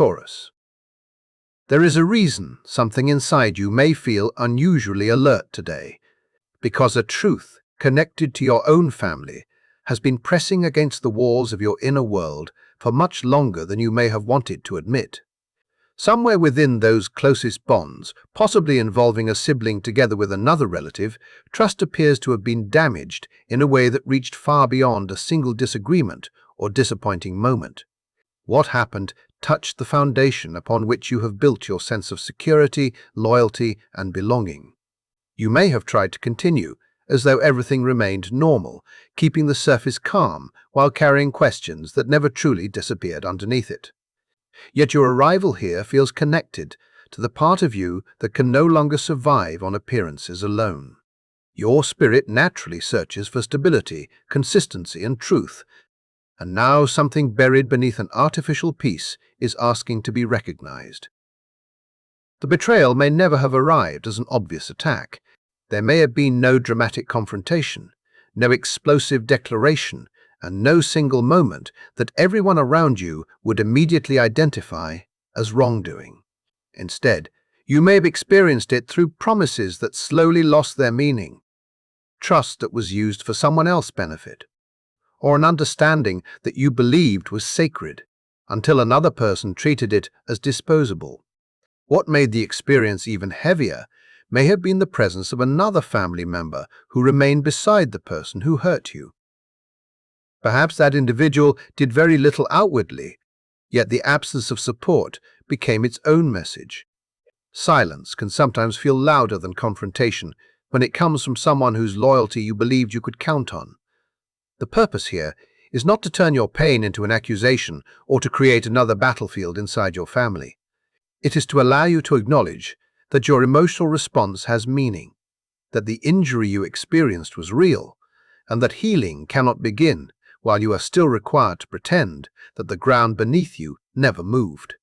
Taurus. There is a reason something inside you may feel unusually alert today, because a truth connected to your own family has been pressing against the walls of your inner world for much longer than you may have wanted to admit. Somewhere within those closest bonds, possibly involving a sibling together with another relative, trust appears to have been damaged in a way that reached far beyond a single disagreement or disappointing moment. What happened touched the foundation upon which you have built your sense of security, loyalty, and belonging. You may have tried to continue, as though everything remained normal, keeping the surface calm while carrying questions that never truly disappeared underneath it. Yet your arrival here feels connected to the part of you that can no longer survive on appearances alone. Your spirit naturally searches for stability, consistency, and truth, and now something buried beneath an artificial peace is asking to be recognized. The betrayal may never have arrived as an obvious attack. There may have been no dramatic confrontation, no explosive declaration, and no single moment that everyone around you would immediately identify as wrongdoing. Instead, you may have experienced it through promises that slowly lost their meaning, trust that was used for someone else's benefit, or an understanding that you believed was sacred until another person treated it as disposable. What made the experience even heavier may have been the presence of another family member who remained beside the person who hurt you. Perhaps that individual did very little outwardly, yet the absence of support became its own message. Silence can sometimes feel louder than confrontation when it comes from someone whose loyalty you believed you could count on. The purpose here is not to turn your pain into an accusation or to create another battlefield inside your family. It is to allow you to acknowledge that your emotional response has meaning, that the injury you experienced was real, and that healing cannot begin while you are still required to pretend that the ground beneath you never moved.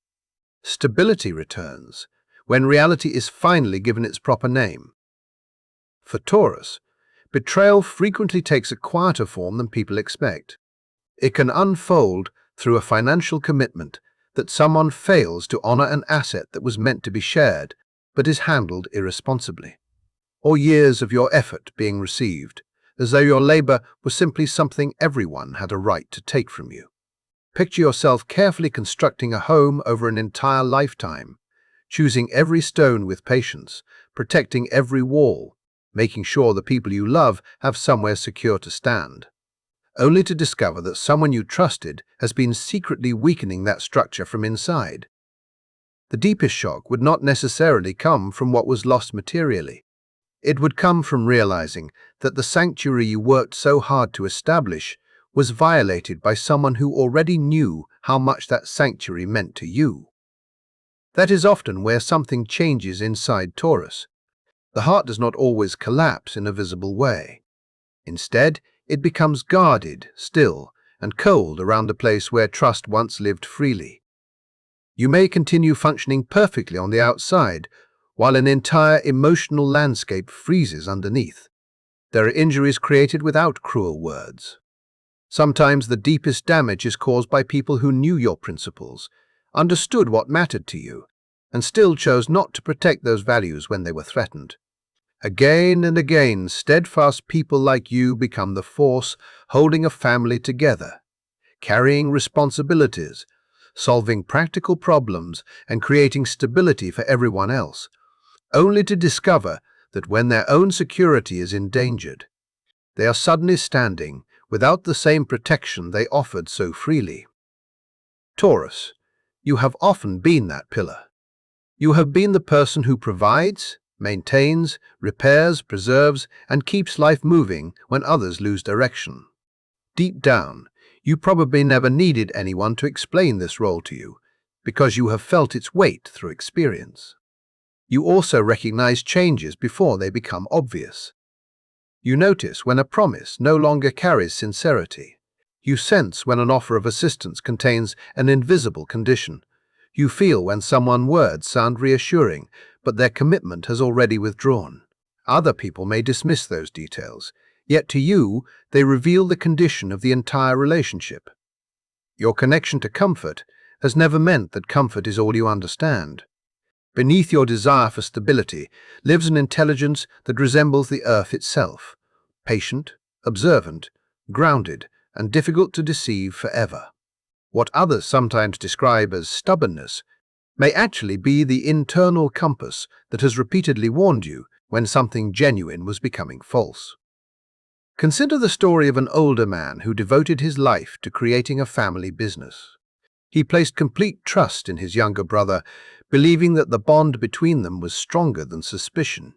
Stability returns when reality is finally given its proper name. For Taurus, betrayal frequently takes a quieter form than people expect. It can unfold through a financial commitment that someone fails to honor an asset that was meant to be shared but is handled irresponsibly, or years of your effort being received, as though your labor was simply something everyone had a right to take from you. Picture yourself carefully constructing a home over an entire lifetime, choosing every stone with patience, protecting every wall, making sure the people you love have somewhere secure to stand, only to discover that someone you trusted has been secretly weakening that structure from inside. The deepest shock would not necessarily come from what was lost materially. It would come from realizing that the sanctuary you worked so hard to establish was violated by someone who already knew how much that sanctuary meant to you. That is often where something changes inside Taurus. The heart does not always collapse in a visible way. Instead, it becomes guarded, still, and cold around a place where trust once lived freely. You may continue functioning perfectly on the outside, while an entire emotional landscape freezes underneath. There are injuries created without cruel words. Sometimes the deepest damage is caused by people who knew your principles, understood what mattered to you, and still chose not to protect those values when they were threatened. Again and again, steadfast people like you become the force holding a family together, carrying responsibilities, solving practical problems, and creating stability for everyone else, only to discover that when their own security is endangered, they are suddenly standing without the same protection they offered so freely. Taurus, you have often been that pillar. You have been the person who provides, maintains, repairs, preserves, and keeps life moving when others lose direction. Deep down, you probably never needed anyone to explain this role to you, because you have felt its weight through experience. You also recognize changes before they become obvious. You notice when a promise no longer carries sincerity. You sense when an offer of assistance contains an invisible condition. You feel when someone's words sound reassuring, but their commitment has already withdrawn. Other people may dismiss those details, yet to you, they reveal the condition of the entire relationship. Your connection to comfort has never meant that comfort is all you understand. Beneath your desire for stability lives an intelligence that resembles the earth itself, patient, observant, grounded, and difficult to deceive forever. What others sometimes describe as stubbornness may actually be the internal compass that has repeatedly warned you when something genuine was becoming false. Consider the story of an older man who devoted his life to creating a family business. He placed complete trust in his younger brother, believing that the bond between them was stronger than suspicion.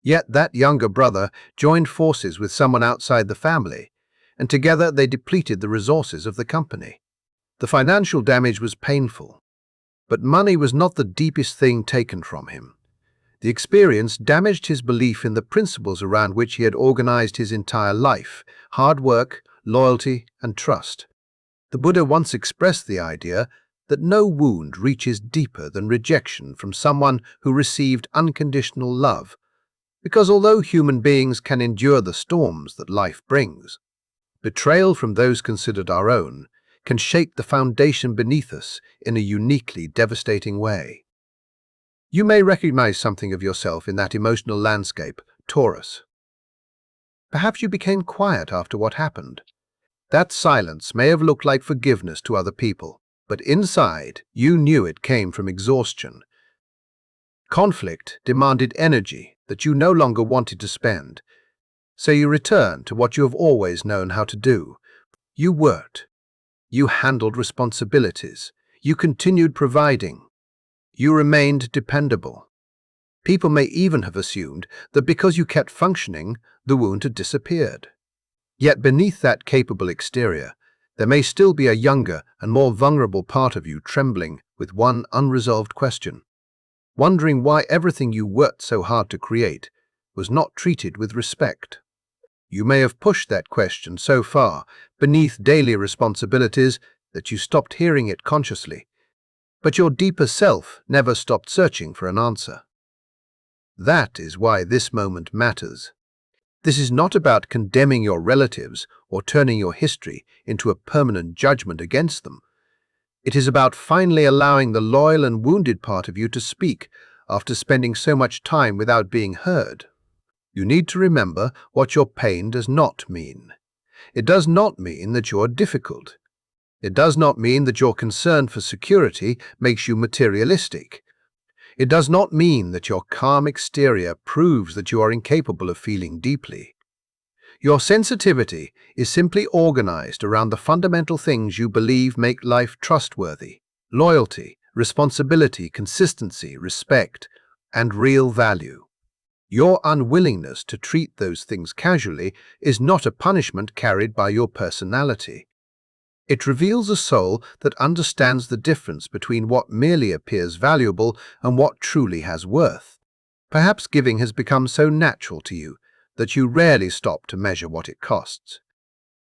Yet that younger brother joined forces with someone outside the family, and together they depleted the resources of the company. The financial damage was painful, but money was not the deepest thing taken from him. The experience damaged his belief in the principles around which he had organized his entire life: hard work, loyalty, and trust. The Buddha once expressed the idea that no wound reaches deeper than rejection from someone who received unconditional love, because although human beings can endure the storms that life brings, betrayal from those considered our own can shake the foundation beneath us in a uniquely devastating way. You may recognize something of yourself in that emotional landscape, Taurus. Perhaps you became quiet after what happened. That silence may have looked like forgiveness to other people, but inside you knew it came from exhaustion. Conflict demanded energy that you no longer wanted to spend, so you returned to what you have always known how to do. You worked. You handled responsibilities. You continued providing. You remained dependable. People may even have assumed that because you kept functioning, the wound had disappeared. Yet beneath that capable exterior, there may still be a younger and more vulnerable part of you trembling with one unresolved question, wondering why everything you worked so hard to create was not treated with respect. You may have pushed that question so far beneath daily responsibilities that you stopped hearing it consciously, but your deeper self never stopped searching for an answer. That is why this moment matters. This is not about condemning your relatives or turning your history into a permanent judgment against them. It is about finally allowing the loyal and wounded part of you to speak after spending so much time without being heard. You need to remember what your pain does not mean. It does not mean that you are difficult. It does not mean that your concern for security makes you materialistic. It does not mean that your calm exterior proves that you are incapable of feeling deeply. Your sensitivity is simply organized around the fundamental things you believe make life trustworthy: loyalty, responsibility, consistency, respect, and real value. Your unwillingness to treat those things casually is not a punishment carried by your personality. It reveals a soul that understands the difference between what merely appears valuable and what truly has worth. Perhaps giving has become so natural to you that you rarely stop to measure what it costs.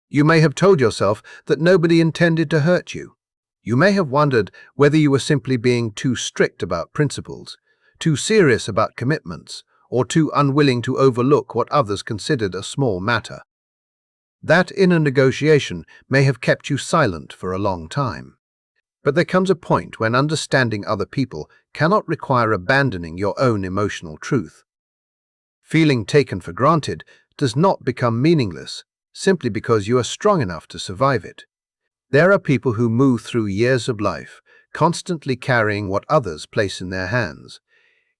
You may have told yourself that nobody intended to hurt you. You may have wondered whether you were simply being too strict about principles, too serious about commitments, or too unwilling to overlook what others considered a small matter. That inner negotiation may have kept you silent for a long time. But there comes a point when understanding other people cannot require abandoning your own emotional truth. Feeling taken for granted does not become meaningless simply because you are strong enough to survive it. There are people who move through years of life, constantly carrying what others place in their hands.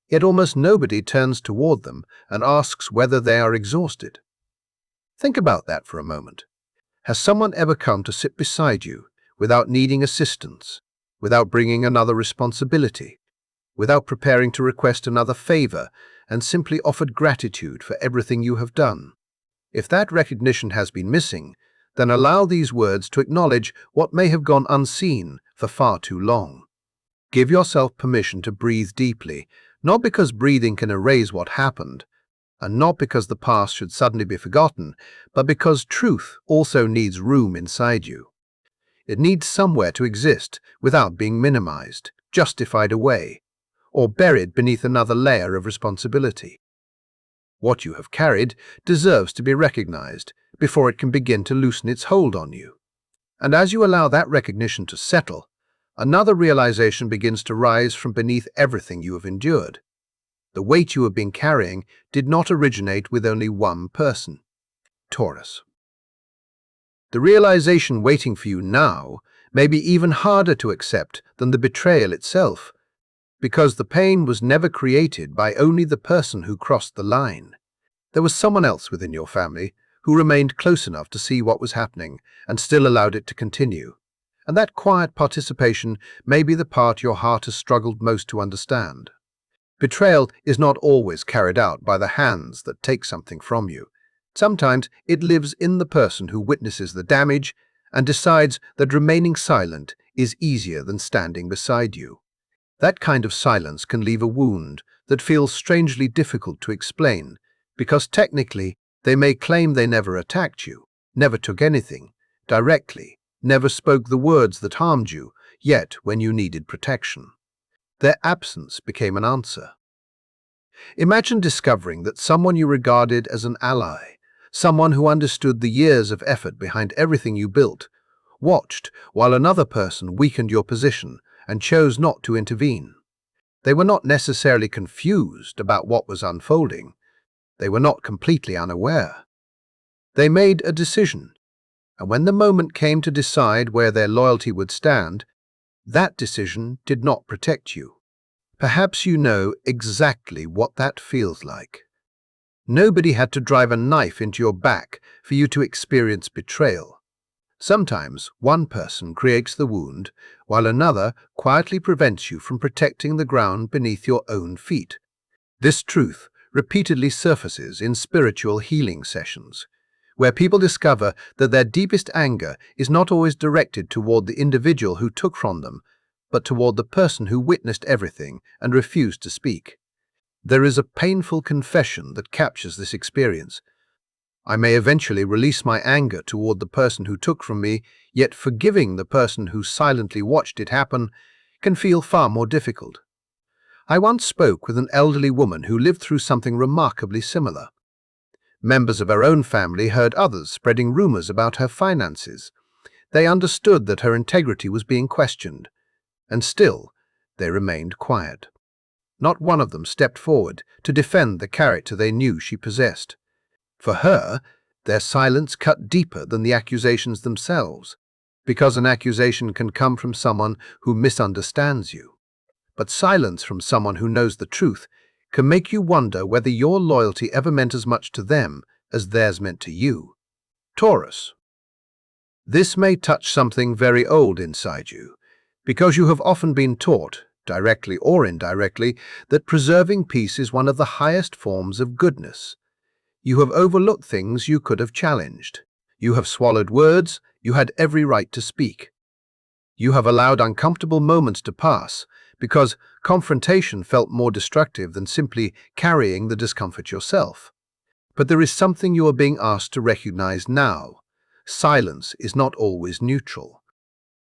Yet almost nobody turns toward them and asks whether they are exhausted. Think about that for a moment. Has someone ever come to sit beside you without needing assistance, without bringing another responsibility, without preparing to request another favor, and simply offered gratitude for everything you have done? If that recognition has been missing, then allow these words to acknowledge what may have gone unseen for far too long. Give yourself permission to breathe deeply, not because breathing can erase what happened, and not because the past should suddenly be forgotten, but because truth also needs room inside you. It needs somewhere to exist without being minimized, justified away, or buried beneath another layer of responsibility. What you have carried deserves to be recognized before it can begin to loosen its hold on you. And as you allow that recognition to settle, another realization begins to rise from beneath everything you have endured. The weight you have been carrying did not originate with only one person. Taurus. The realization waiting for you now may be even harder to accept than the betrayal itself, because the pain was never created by only the person who crossed the line. There was someone else within your family who remained close enough to see what was happening and still allowed it to continue. And that quiet participation may be the part your heart has struggled most to understand. Betrayal is not always carried out by the hands that take something from you. Sometimes it lives in the person who witnesses the damage and decides that remaining silent is easier than standing beside you. That kind of silence can leave a wound that feels strangely difficult to explain, because technically they may claim they never attacked you, never took anything directly, never spoke the words that harmed you, yet when you needed protection, their absence became an answer. Imagine discovering that someone you regarded as an ally, someone who understood the years of effort behind everything you built, watched while another person weakened your position and chose not to intervene. They were not necessarily confused about what was unfolding. They were not completely unaware. They made a decision, and when the moment came to decide where their loyalty would stand, that decision did not protect you. Perhaps you know exactly what that feels like. Nobody had to drive a knife into your back for you to experience betrayal. Sometimes one person creates the wound, while another quietly prevents you from protecting the ground beneath your own feet. This truth repeatedly surfaces in spiritual healing sessions, where people discover that their deepest anger is not always directed toward the individual who took from them, but toward the person who witnessed everything and refused to speak. There is a painful confession that captures this experience. I may eventually release my anger toward the person who took from me, yet forgiving the person who silently watched it happen can feel far more difficult. I once spoke with an elderly woman who lived through something remarkably similar. Members of her own family heard others spreading rumors about her finances. They understood that her integrity was being questioned, and still they remained quiet. Not one of them stepped forward to defend the character they knew she possessed. For her, their silence cut deeper than the accusations themselves, because an accusation can come from someone who misunderstands you. But silence from someone who knows the truth can make you wonder whether your loyalty ever meant as much to them as theirs meant to you. Taurus. This may touch something very old inside you, because you have often been taught, directly or indirectly, that preserving peace is one of the highest forms of goodness. You have overlooked things you could have challenged. You have swallowed words you had every right to speak. You have allowed uncomfortable moments to pass because confrontation felt more destructive than simply carrying the discomfort yourself. But there is something you are being asked to recognize now. Silence is not always neutral.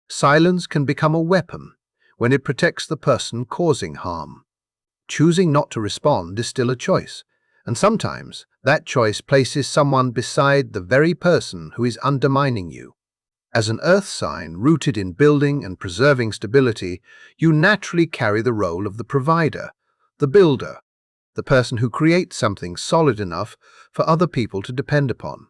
Silence can become a weapon when it protects the person causing harm. Choosing not to respond is still a choice, and sometimes that choice places someone beside the very person who is undermining you. As an earth sign rooted in building and preserving stability, you naturally carry the role of the provider, the builder, the person who creates something solid enough for other people to depend upon.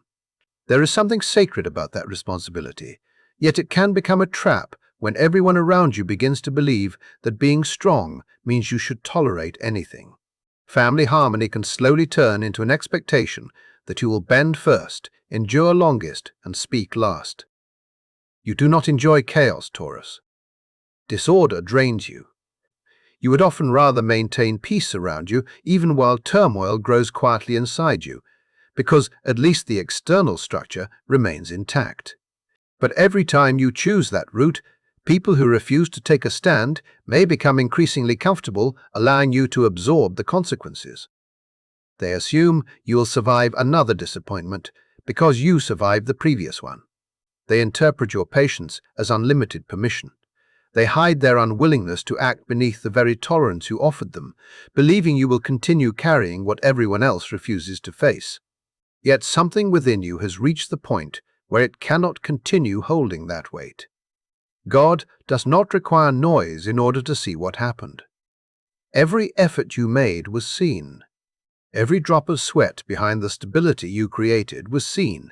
There is something sacred about that responsibility, yet it can become a trap when everyone around you begins to believe that being strong means you should tolerate anything. Family harmony can slowly turn into an expectation that you will bend first, endure longest, and speak last. You do not enjoy chaos, Taurus. Disorder drains you. You would often rather maintain peace around you, even while turmoil grows quietly inside you, because at least the external structure remains intact. But every time you choose that route, people who refuse to take a stand may become increasingly comfortable, allowing you to absorb the consequences. They assume you will survive another disappointment because you survived the previous one. They interpret your patience as unlimited permission. They hide their unwillingness to act beneath the very tolerance you offered them, believing you will continue carrying what everyone else refuses to face. Yet something within you has reached the point where it cannot continue holding that weight. God does not require noise in order to see what happened. Every effort you made was seen. Every drop of sweat behind the stability you created was seen.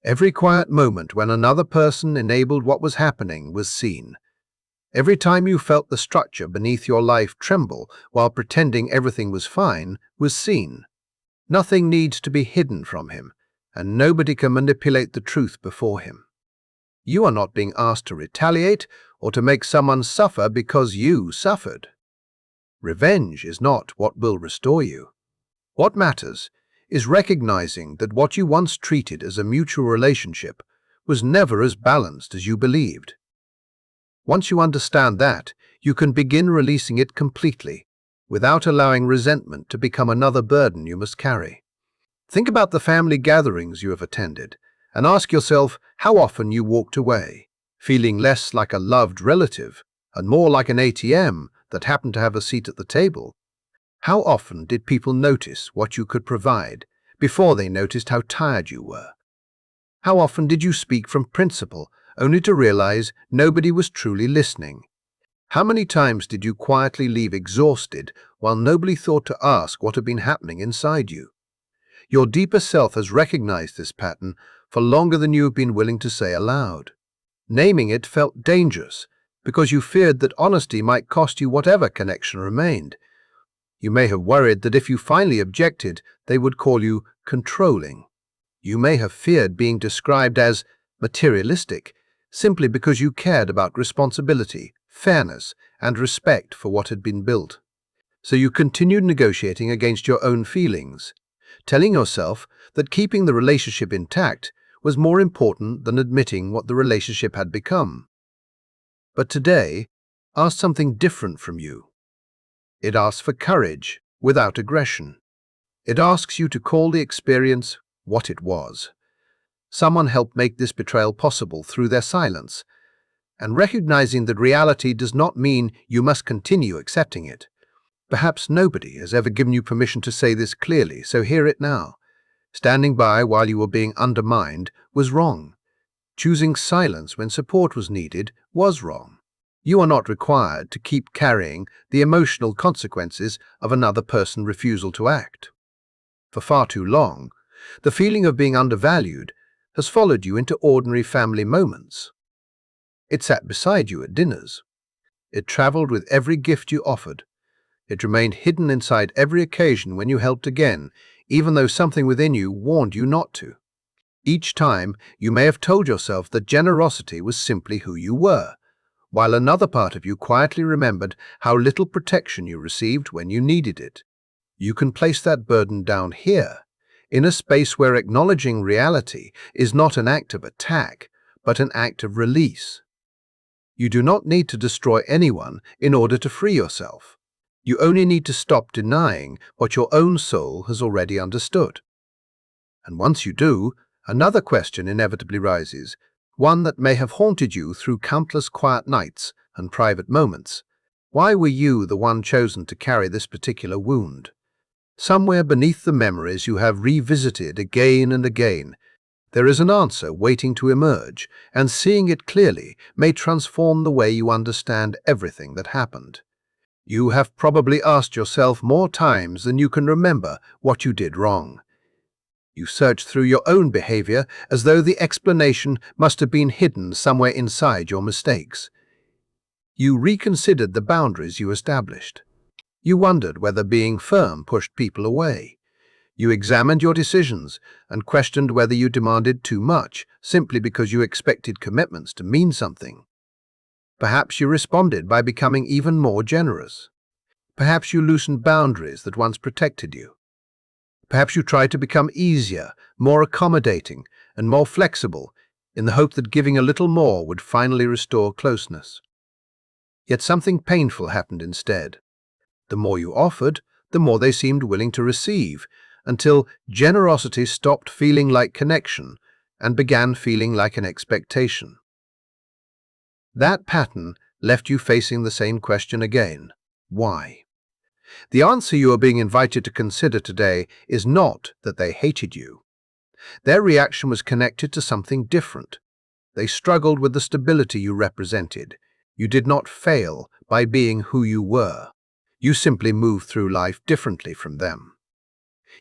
Every quiet moment when another person enabled what was happening was seen. Every time you felt the structure beneath your life tremble while pretending everything was fine was seen. Nothing needs to be hidden from him, and nobody can manipulate the truth before him. You are not being asked to retaliate or to make someone suffer because you suffered. Revenge is not what will restore you. What matters is recognizing that what you once treated as a mutual relationship was never as balanced as you believed. Once you understand that, you can begin releasing it completely, without allowing resentment to become another burden you must carry. Think about the family gatherings you have attended, and ask yourself how often you walked away, feeling less like a loved relative and more like an ATM that happened to have a seat at the table. How often did people notice what you could provide before they noticed how tired you were? How often did you speak from principle only to realize nobody was truly listening? How many times did you quietly leave exhausted while nobody thought to ask what had been happening inside you? Your deeper self has recognized this pattern for longer than you have been willing to say aloud. Naming it felt dangerous because you feared that honesty might cost you whatever connection remained. You may have worried that if you finally objected, they would call you controlling. You may have feared being described as materialistic simply because you cared about responsibility, fairness, and respect for what had been built. So you continued negotiating against your own feelings, telling yourself that keeping the relationship intact was more important than admitting what the relationship had become. But today asks something different from you. It asks for courage without aggression. It asks you to call the experience what it was. Someone helped make this betrayal possible through their silence, and recognizing that reality does not mean you must continue accepting it. Perhaps nobody has ever given you permission to say this clearly, so hear it now. Standing by while you were being undermined was wrong. Choosing silence when support was needed was wrong. You are not required to keep carrying the emotional consequences of another person's refusal to act. For far too long, the feeling of being undervalued has followed you into ordinary family moments. It sat beside you at dinners. It traveled with every gift you offered. It remained hidden inside every occasion when you helped again, even though something within you warned you not to. Each time, you may have told yourself that generosity was simply who you were, while another part of you quietly remembered how little protection you received when you needed it. You can place that burden down here, in a space where acknowledging reality is not an act of attack, but an act of release. You do not need to destroy anyone in order to free yourself. You only need to stop denying what your own soul has already understood. And once you do, another question inevitably rises, one that may have haunted you through countless quiet nights and private moments. Why were you the one chosen to carry this particular wound? Somewhere beneath the memories you have revisited again and again, there is an answer waiting to emerge, and seeing it clearly may transform the way you understand everything that happened. You have probably asked yourself more times than you can remember what you did wrong. You search through your own behavior as though the explanation must have been hidden somewhere inside your mistakes. You reconsidered the boundaries you established. You wondered whether being firm pushed people away. You examined your decisions and questioned whether you demanded too much simply because you expected commitments to mean something. Perhaps you responded by becoming even more generous. Perhaps you loosened boundaries that once protected you. Perhaps you tried to become easier, more accommodating, and more flexible in the hope that giving a little more would finally restore closeness. Yet something painful happened instead. The more you offered, the more they seemed willing to receive, until generosity stopped feeling like connection and began feeling like an expectation. That pattern left you facing the same question again. Why? The answer you are being invited to consider today is not that they hated you. Their reaction was connected to something different. They struggled with the stability you represented. You did not fail by being who you were. You simply moved through life differently from them.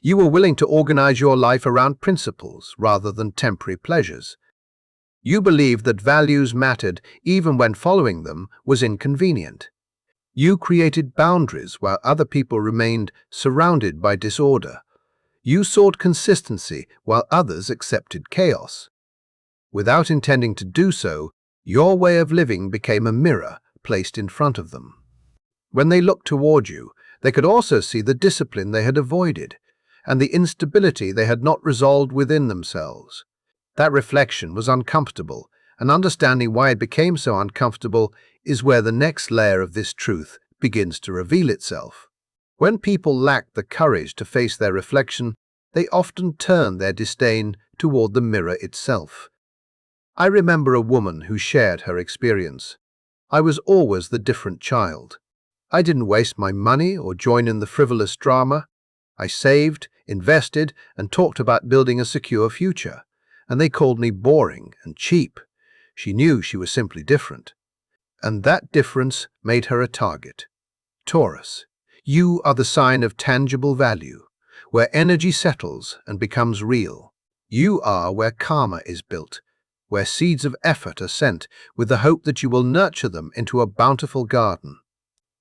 You were willing to organize your life around principles rather than temporary pleasures. You believed that values mattered even when following them was inconvenient. You created boundaries while other people remained surrounded by disorder. You sought consistency while others accepted chaos. Without intending to do so, your way of living became a mirror placed in front of them. When they looked toward you, they could also see the discipline they had avoided and the instability they had not resolved within themselves. That reflection was uncomfortable, and understanding why it became so uncomfortable is where the next layer of this truth begins to reveal itself. When people lack the courage to face their reflection, they often turn their disdain toward the mirror itself. I remember a woman who shared her experience. I was always the different child. I didn't waste my money or join in the frivolous drama. I saved, invested, and talked about building a secure future, and they called me boring and cheap. She knew she was simply different, and that difference made her a target. Taurus, you are the sign of tangible value, where energy settles and becomes real. You are where karma is built, where seeds of effort are sent with the hope that you will nurture them into a bountiful garden.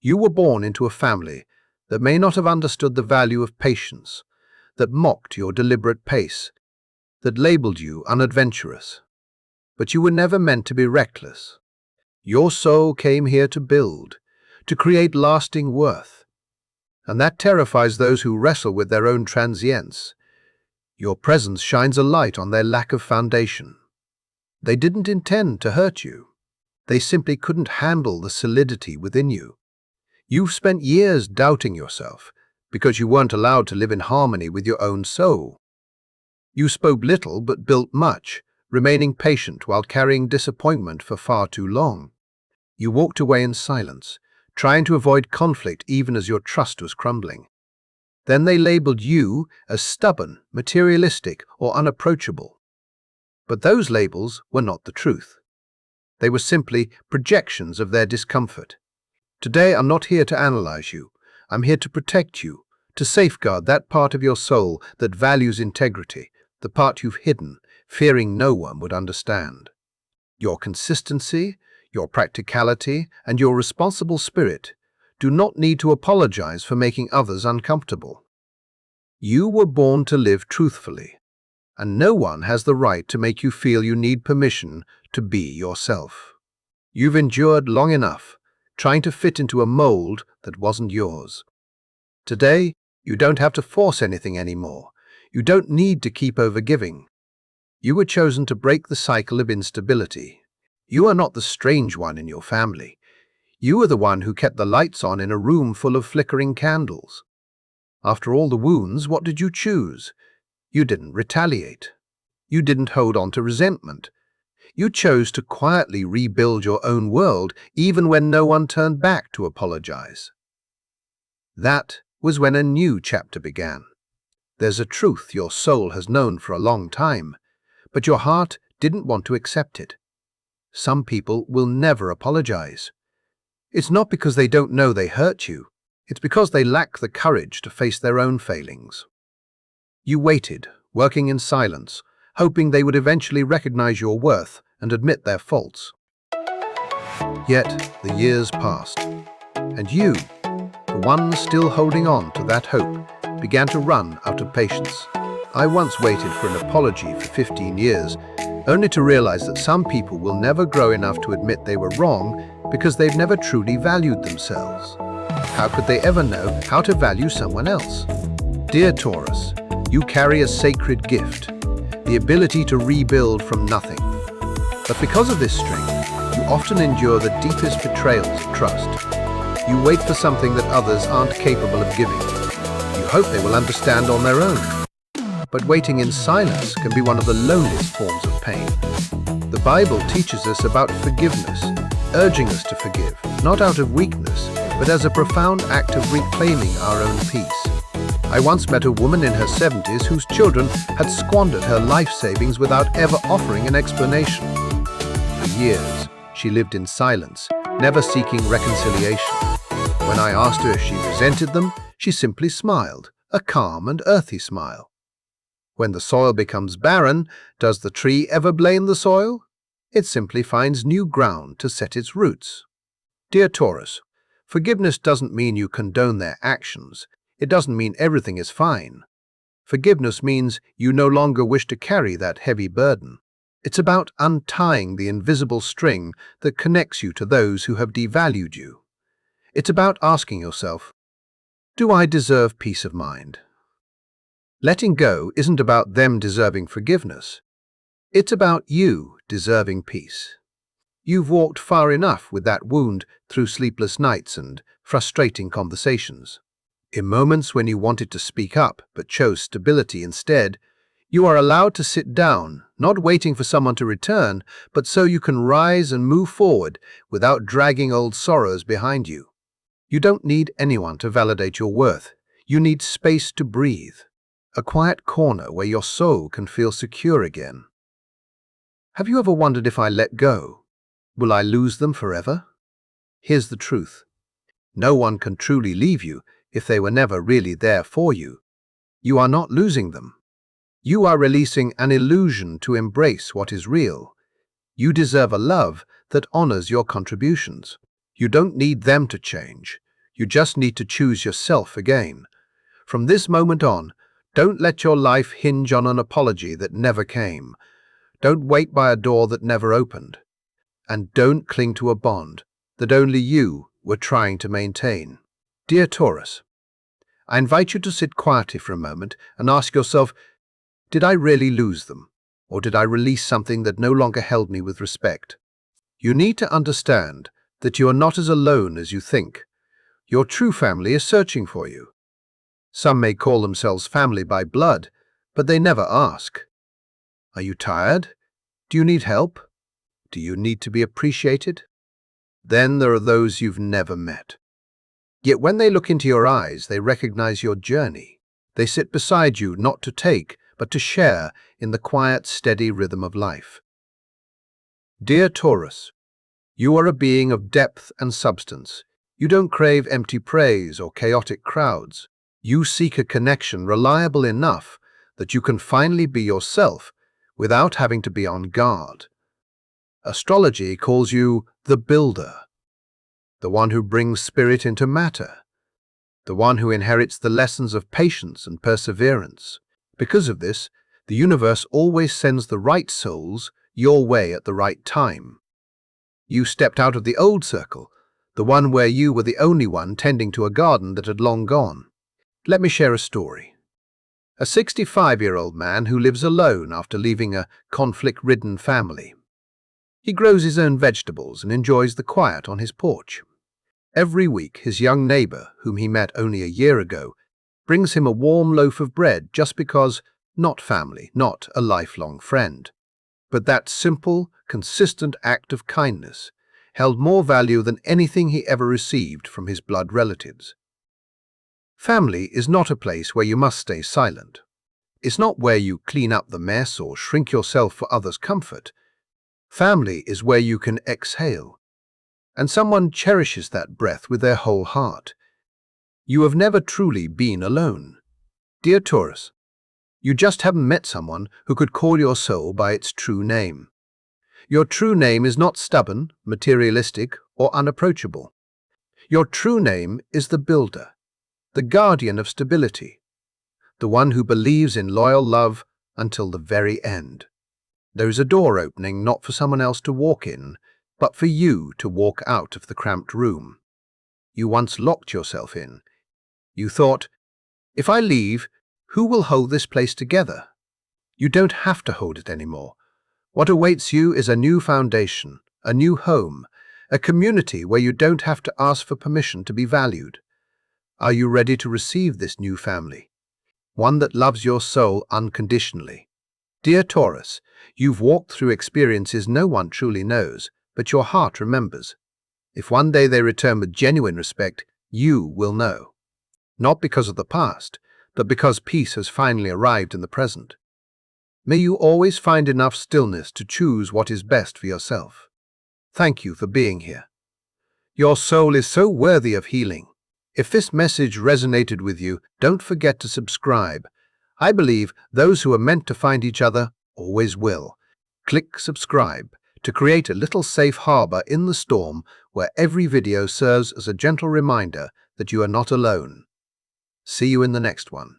You were born into a family that may not have understood the value of patience, that mocked your deliberate pace, that labeled you unadventurous. But you were never meant to be reckless. Your soul came here to build, to create lasting worth. And that terrifies those who wrestle with their own transience. Your presence shines a light on their lack of foundation. They didn't intend to hurt you. They simply couldn't handle the solidity within you. You've spent years doubting yourself because you weren't allowed to live in harmony with your own soul. You spoke little but built much, remaining patient while carrying disappointment for far too long. You walked away in silence, trying to avoid conflict even as your trust was crumbling. Then they labeled you as stubborn, materialistic, or unapproachable. But those labels were not the truth. They were simply projections of their discomfort. Today I'm not here to analyze you. I'm here to protect you, to safeguard that part of your soul that values integrity, the part you've hidden, fearing no one would understand. Your consistency, your practicality, and your responsible spirit do not need to apologize for making others uncomfortable. You were born to live truthfully, and no one has the right to make you feel you need permission to be yourself. You've endured long enough, trying to fit into a mold that wasn't yours. Today, you don't have to force anything anymore. You don't need to keep overgiving. You were chosen to break the cycle of instability. You are not the strange one in your family. You are the one who kept the lights on in a room full of flickering candles. After all the wounds, what did you choose? You didn't retaliate. You didn't hold on to resentment. You chose to quietly rebuild your own world even when no one turned back to apologize. That was when a new chapter began. There's a truth your soul has known for a long time, but your heart didn't want to accept it. Some people will never apologize. It's not because they don't know they hurt you. It's because they lack the courage to face their own failings. You waited, working in silence, hoping they would eventually recognize your worth and admit their faults. Yet the years passed, and you, the one still holding on to that hope, began to run out of patience. I once waited for an apology for 15 years, only to realize that some people will never grow enough to admit they were wrong because they've never truly valued themselves. How could they ever know how to value someone else? Dear Taurus, you carry a sacred gift, the ability to rebuild from nothing. But because of this strength, you often endure the deepest betrayals of trust. You wait for something that others aren't capable of giving. You hope they will understand on their own. But waiting in silence can be one of the loneliest forms of pain. The Bible teaches us about forgiveness, urging us to forgive, not out of weakness, but as a profound act of reclaiming our own peace. I once met a woman in her 70s whose children had squandered her life savings without ever offering an explanation. years, she lived in silence, never seeking reconciliation. When I asked her if she resented them, she simply smiled, a calm and earthy smile. When the soil becomes barren, does the tree ever blame the soil? It simply finds new ground to set its roots. Dear Taurus, forgiveness doesn't mean you condone their actions. It doesn't mean everything is fine. Forgiveness means you no longer wish to carry that heavy burden. It's about untying the invisible string that connects you to those who have devalued you. It's about asking yourself, do I deserve peace of mind? Letting go isn't about them deserving forgiveness. It's about you deserving peace. You've walked far enough with that wound through sleepless nights and frustrating conversations. In moments when you wanted to speak up but chose stability instead, you are allowed to sit down, not waiting for someone to return, but so you can rise and move forward without dragging old sorrows behind you. You don't need anyone to validate your worth. You need space to breathe, a quiet corner where your soul can feel secure again. Have you ever wondered, if I let go, will I lose them forever? Here's the truth. No one can truly leave you if they were never really there for you. You are not losing them. You are releasing an illusion to embrace what is real. You deserve a love that honors your contributions. You don't need them to change. You just need to choose yourself again. From this moment on, don't let your life hinge on an apology that never came. Don't wait by a door that never opened. And don't cling to a bond that only you were trying to maintain. Dear Taurus, I invite you to sit quietly for a moment and ask yourself, did I really lose them? Or did I release something that no longer held me with respect? You need to understand that you are not as alone as you think. Your true family is searching for you. Some may call themselves family by blood, but they never ask. Are you tired? Do you need help? Do you need to be appreciated? Then there are those you've never met. Yet when they look into your eyes, they recognize your journey. They sit beside you not to take, but to share in the quiet, steady rhythm of life. Dear Taurus, you are a being of depth and substance. You don't crave empty praise or chaotic crowds. You seek a connection reliable enough that you can finally be yourself without having to be on guard. Astrology calls you the builder, the one who brings spirit into matter, the one who inherits the lessons of patience and perseverance. Because of this, the universe always sends the right souls your way at the right time. You stepped out of the old circle, the one where you were the only one tending to a garden that had long gone. Let me share a story. A 65-year-old man who lives alone after leaving a conflict-ridden family. He grows his own vegetables and enjoys the quiet on his porch. Every week, his young neighbor, whom he met only a year ago, brings him a warm loaf of bread just because, not family, not a lifelong friend. But that simple, consistent act of kindness held more value than anything he ever received from his blood relatives. Family is not a place where you must stay silent. It's not where you clean up the mess or shrink yourself for others' comfort. Family is where you can exhale, and someone cherishes that breath with their whole heart. You have never truly been alone. Dear Taurus, you just haven't met someone who could call your soul by its true name. Your true name is not stubborn, materialistic, or unapproachable. Your true name is the builder, the guardian of stability, the one who believes in loyal love until the very end. There is a door opening not for someone else to walk in, but for you to walk out of the cramped room. You once locked yourself in. You thought, if I leave, who will hold this place together? You don't have to hold it anymore. What awaits you is a new foundation, a new home, a community where you don't have to ask for permission to be valued. Are you ready to receive this new family? One that loves your soul unconditionally. Dear Taurus, you've walked through experiences no one truly knows, but your heart remembers. If one day they return with genuine respect, you will know. Not because of the past, but because peace has finally arrived in the present. May you always find enough stillness to choose what is best for yourself. Thank you for being here. Your soul is so worthy of healing. If this message resonated with you, don't forget to subscribe. I believe those who are meant to find each other always will. Click subscribe to create a little safe harbor in the storm where every video serves as a gentle reminder that you are not alone. See you in the next one.